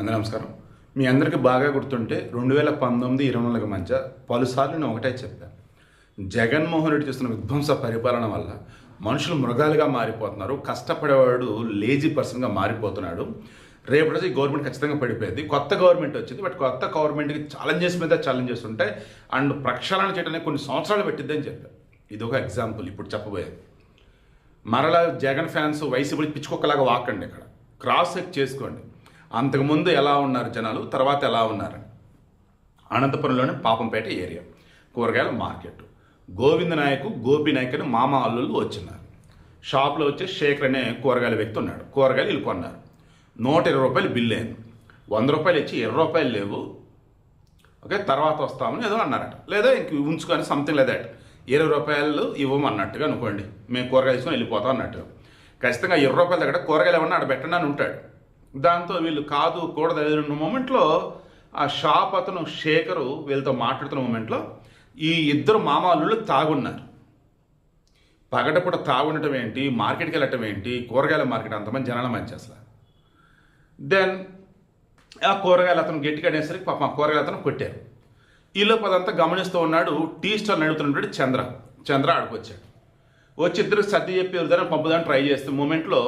అందరూ నమస్కారం. మీ అందరికీ బాగా గుర్తుంటే 2019-20 మధ్య పలుసార్లు నేను ఒకటే చెప్పాను. జగన్మోహన్ రెడ్డి చేస్తున్న విధ్వంస పరిపాలన వల్ల మనుషులు మృగాలుగా మారిపోతున్నారు. కష్టపడేవాడు లేజీ పర్సన్గా మారిపోతున్నాడు. రేపు రోజు ఈ గవర్నమెంట్ ఖచ్చితంగా పడిపోయింది. కొత్త గవర్నమెంట్ వచ్చింది. బట్ కొత్త గవర్నమెంట్కి ఛాలెంజెస్ మీద ఛాలెంజెస్ ఉంటాయి. అండ్ ప్రక్షాళన చేయడానికి కొన్ని సంవత్సరాలు పెట్టిద్దని చెప్పాను. ఇది ఒక ఎగ్జాంపుల్ ఇప్పుడు చెప్పబోయేది. మరలా జగన్ ఫ్యాన్స్ వైసీపీ పిచ్చుకొక్కలాగా వాకండి. ఇక్కడ క్రాస్ చెక్ చేసుకోండి. అంతకుముందు ఎలా ఉన్నారు జనాలు, తర్వాత ఎలా ఉన్నారు. అనంతపురంలోని పాపంపేట ఏరియా కూరగాయల మార్కెట్. గోవింద నాయక్, గోపి నాయక్ అని మామ అల్లుళ్ళు వచ్చినారు. షాప్లో వచ్చే శేఖర్ అనే కూరగాయల వ్యక్తి ఉన్నాడు. కూరగాయలు వీళ్ళు కొన్నారు. 120 రూపాయలు బిల్లు అయింది. 100 రూపాయలు ఇచ్చి 20 రూపాయలు లేవు, ఓకే తర్వాత వస్తామని ఏదో అన్నారట. లేదా ఇంక ఉంచుకొని సంథింగ్ లేదట 20 రూపాయలు ఇవ్వమన్నట్టుగా అనుకోండి. మేము కూరగాయలు తీసుకొని వెళ్ళిపోతాం అన్నట్టుగా. ఖచ్చితంగా 20 రూపాయల దగ్గర కూరగాయలు ఏమన్నా ఆడ పెట్టండి అని ఉంటాడు. దాంతో వీళ్ళు కాదు కూడదు ఎదురున్న మూమెంట్లో ఆ షాప్ అతను శేఖరు వీళ్ళతో మాట్లాడుతున్న మూమెంట్లో ఈ ఇద్దరు మామాళ్ళు తాగున్నారు. పగటపూట తాగుండటం ఏంటి, మార్కెట్కి వెళ్ళటం ఏంటి, కూరగాయల మార్కెట్ అంతమంది జనాల మధ్య అసలు. దెన్ ఆ కూరగాయలు అతను గట్టిగా అనేసరికి పాప ఆ కూరగాయలు అతను కొట్టారు. ఈలోపు అదంతా గమనిస్తూ ఉన్నాడు టీ స్టాల్ నడుపుతున్నటువంటి చంద్ర ఆడుకొచ్చాడు. వచ్చి ఇద్దరు సర్ది చెప్పి వెళ్దారని పంపుదాన్ని ట్రై చేస్తే మూమెంట్లో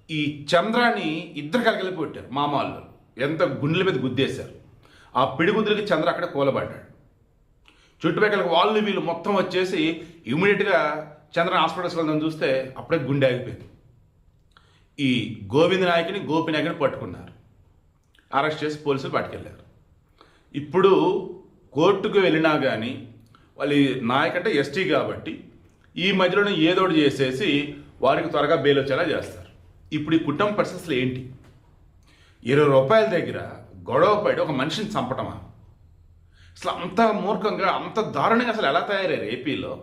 ఈ చంద్రాన్ని ఇద్దరు కలిపి కొట్టారు మామాళ్ళు. ఎంత గుండెల మీద గుద్దేశారు. ఆ పిడిగుద్దులకి చంద్ర అక్కడ కూలబడ్డాడు. చుట్టుపక్కల వాళ్ళు వీళ్ళు మొత్తం వచ్చేసి ఇమీడియట్గా చంద్రని హాస్పిటల్స్కి వెళ్దాం చూస్తే అప్పుడే గుండె ఆగిపోయింది. ఈ గోవింద నాయకుని, గోపి నాయకుని పట్టుకున్నారు. అరెస్ట్ చేసి పోలీసులు పట్టుకెళ్ళారు. ఇప్పుడు కోర్టుకు వెళ్ళినా కానీ వాళ్ళ నాయక్ అంటే ఎస్టీ కాబట్టి ఈ మధ్యలోనే ఏదోటి చేసేసి వారికి త్వరగా బెయిల్ వచ్చేలా చేస్తారు. ఇప్పుడు ఈ కుటుంబ పరిస్థితులు ఏంటి? 20 రూపాయల దగ్గర గొడవ పడి ఒక మనిషిని చంపటమా? అసలు అంత మూర్ఖంగా, అంత దారుణంగా అసలు ఎలా తయారయ్యారు ఏపీలో?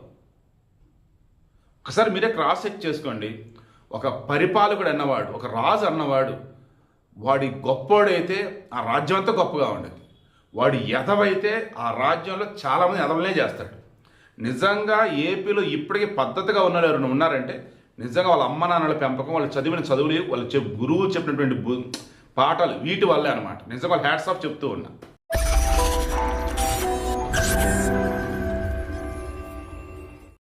ఒకసారి మీరే క్రాస్ చెక్ చేసుకోండి. ఒక పరిపాలకుడు అన్నవాడు, ఒక రాజు అన్నవాడు, వాడి గొప్పోడైతే ఆ రాజ్యం అంతా గొప్పగా ఉండేది. వాడు ఎదవైతే ఆ రాజ్యంలో చాలామంది ఎదవలనే చేస్తాడు. నిజంగా ఏపీలో ఇప్పటికీ పద్ధతిగా ఉన్నారు ఎవరైనా ఉన్నారంటే నిజంగా వాళ్ళ అమ్మ నాన్నల పెంపకం, వాళ్ళు చదివిన చదువులు, వాళ్ళు గురువు చెప్పినటువంటి పాఠాలు వీటి వల్లే అనమాట. నిజంగా వాళ్ళు హ్యాట్స్ ఆఫ్ చెప్తూ ఉన్నా.